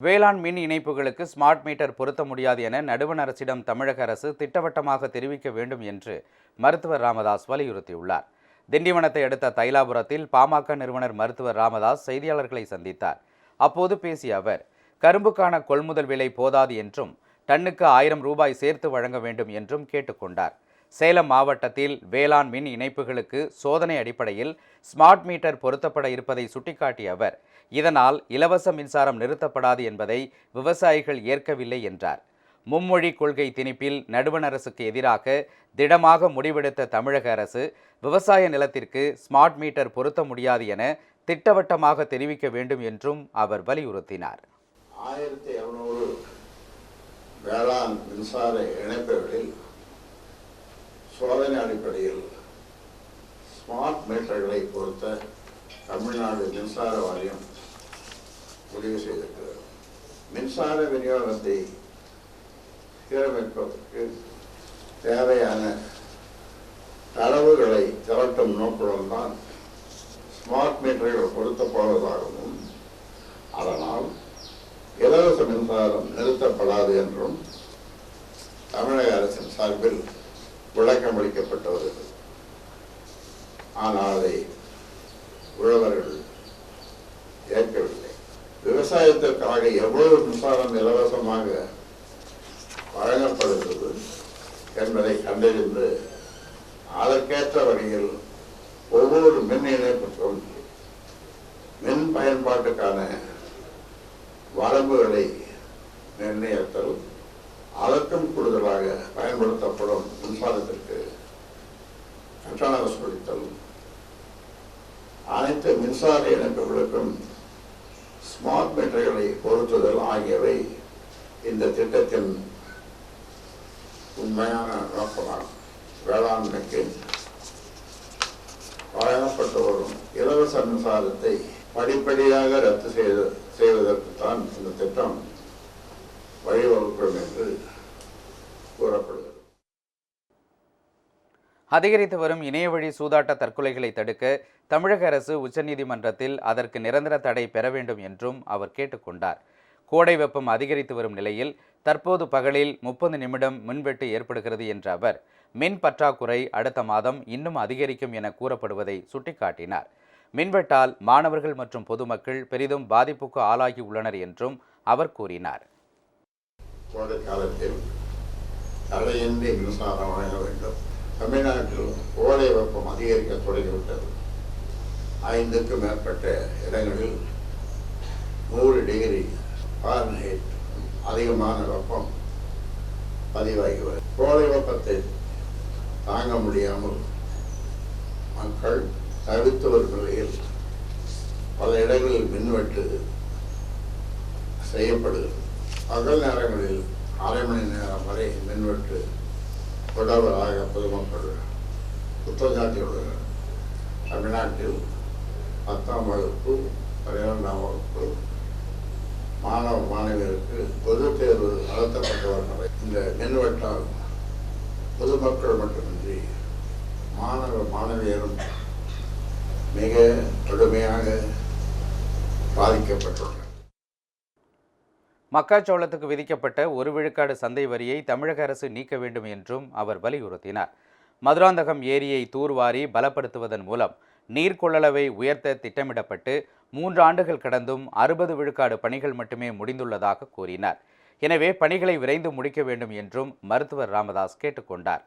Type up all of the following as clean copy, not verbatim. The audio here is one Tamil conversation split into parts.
வேளாண் மின் இணைப்புகளுக்கு ஸ்மார்ட் மீட்டர் பொருத்த முடியாது என நடுவண் அரசிடம் தமிழக அரசு திட்டவட்டமாக தெரிவிக்க வேண்டும் என்று மருத்துவர் ராமதாஸ் வலியுறுத்தியுள்ளார். திண்டிவனத்தை அடுத்த தைலாபுரத்தில் பாமக நிறுவனர் மருத்துவர் ராமதாஸ் செய்தியாளர்களை சந்தித்தார். அப்போது பேசிய அவர், கரும்புக்கான கொள்முதல் விலை போதாது என்றும் டன்னுக்கு 1000 ரூபாய் சேர்த்து வழங்க வேண்டும் என்றும் கேட்டுக்கொண்டார். சேலம் மாவட்டத்தில் வேளாண் மின் இணைப்புகளுக்கு சோதனை அடிப்படையில் ஸ்மார்ட் மீட்டர் பொருத்தப்பட இருப்பதை சுட்டிக்காட்டிய அவர், இதனால் இலவச மின்சாரம் நிறுத்தப்படாது என்பதை விவசாயிகள் ஏற்கவில்லை என்றார். மும்மொழி கொள்கை திணிப்பில் நடுவண் அரசுக்கு எதிராக திடமாக முடிவெடுத்த தமிழக அரசு விவசாய நிலத்திற்கு ஸ்மார்ட் மீட்டர் பொருத்த முடியாது என திட்டவட்டமாக தெரிவிக்க வேண்டும் என்றும் அவர் வலியுறுத்தினார். 1200 வேளாண் மின்சார இணைப்புகளில் சோதனை அடிப்படையில் ஸ்மார்ட் மீட்டர்களை பொருத்த தமிழ்நாடு மின்சார வாரியம் முடிவு செய்திருக்கிறது. மின்சார விநியோகத்தை சீரமைப்பதற்கு தேவையான தரவுகளை திரட்டும் நோக்குடன் தான் ஸ்மார்ட் மீட்டர்கள் பொருத்தப்படுவதாகவும், அதனால் இலவச மின்சாரம் நிறுத்தப்படாது என்றும் தமிழக அரசின் சார்பில் விளக்கம் அளிக்கப்பட்டு வருகிறது. ஆனால் அதை உழவர்கள் ஏற்கவில்லை. விவசாயத்திற்காக எவ்வளவு மின்சாரம் இலவசமாக வழங்கப்படுகிறது என்பதை கண்டறிந்து அதற்கேற்ற வகையில் ஒவ்வொரு மின் இணைப்புக்கும் மின் பயன்பாட்டுக்கான வரம்புகளை நிர்ணயித்தல், அதற்கும் கூடுதலாக பயன்படுத்தப்படும் மின்சாரத்திற்கு கட்டண வசூலித்தல், அனைத்து மின்சார இணைப்புகளுக்கும் ஸ்மார்ட் மீட்டர்களை பொருத்துதல் ஆகியவை இந்த திட்டத்தின் உண்மையான நோக்கமாகும். வேளாண்மைக்கு வழங்கப்பட்டு வரும் இலவச மின்சாரத்தை படிப்படியாக ரத்து செய்வதற்குத்தான் இந்த திட்டம் வழிவகுக்கும் என்று கூறப்படுகிறது. அதிகரித்து வரும் இணையவழி சூதாட்ட தற்கொலைகளை தடுக்க தமிழக அரசு உச்சநீதிமன்றத்தில் அதற்கு நிரந்தர தடை பெற வேண்டும் என்றும் அவர் கேட்டுக்கொண்டார். கோடை வெப்பம் அதிகரித்து வரும் நிலையில் தற்போது பகலில் 30 நிமிடம் மின்வெட்டு ஏற்படுகிறது என்ற அவர், மின் பற்றாக்குறை அடுத்த மாதம் இன்னும் அதிகரிக்கும் என கூறப்படுவதை சுட்டிக்காட்டினார். மின்வெட்டால் மாணவர்கள் மற்றும் பொதுமக்கள் பெரிதும் பாதிப்புக்கு ஆளாகி உள்ளனர் என்றும் அவர் கூறினார். கோடை காலத்தில் தடையின்றி மின்சாரம் வழங்க வேண்டும். தமிழ்நாட்டில் கோடை வெப்பம் அதிகரிக்க தொடங்கிவிட்டது. 5க்கும் மேற்பட்ட இடங்களில் 100 டிகிரி ஃபாரன்ஹீட் அதிகமான வெப்பம் பதிவாகி வருகிறது. கோடை வெப்பத்தை தாங்க முடியாமல் மக்கள் தவித்து வரும் நிலையில் பல இடங்களில் மின்வெட்டு செய்யப்படுகிறது. பகல் நேரங்களில் அரை மணி நேரம் வரை மின்வெட்டு தொடர்வதாக பொதுமக்கள் குற்றம் சாட்டியுள்ளனர். தமிழ்நாட்டில் 10ஆம் வகுப்பு 12ஆம் வகுப்பு மாணவ மாணவியருக்கு பொதுத் தேர்வு நடத்தப்பட்டு வரும். இந்த மின்வெட்டால் பொதுமக்கள் மட்டுமின்றி மாணவ மாணவியரும் மிக கடுமையாக பாதிக்கப்பட்டுள்ளனர். மக்காச்சோளத்துக்கு விதிக்கப்பட்ட 1 விழுக்காடு சந்தை வரியை தமிழக அரசு நீக்க வேண்டும் என்றும் அவர் வலியுறுத்தினார். மதுராந்தகம் ஏரியை தூர்வாரி பலப்படுத்துவதன் மூலம் நீர் கொள்ளளவை உயர்த்த திட்டமிடப்பட்டு 3 ஆண்டுகள் கடந்தும் 60 விழுக்காடு பணிகள் மட்டுமே முடிந்துள்ளதாக கூறினார். எனவே பணிகளை விரைந்து முடிக்க வேண்டும் என்றும் மருத்துவர் ராமதாஸ் கேட்டுக்கொண்டார்.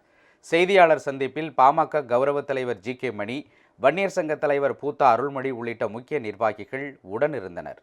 செய்தியாளர் சந்திப்பில் பாமக கௌரவ தலைவர் ஜி.கே. மணி, வன்னியர் சங்க தலைவர் பூத்தா அருள்மொழி உள்ளிட்ட முக்கிய நிர்வாகிகள் உடனிருந்தனர்.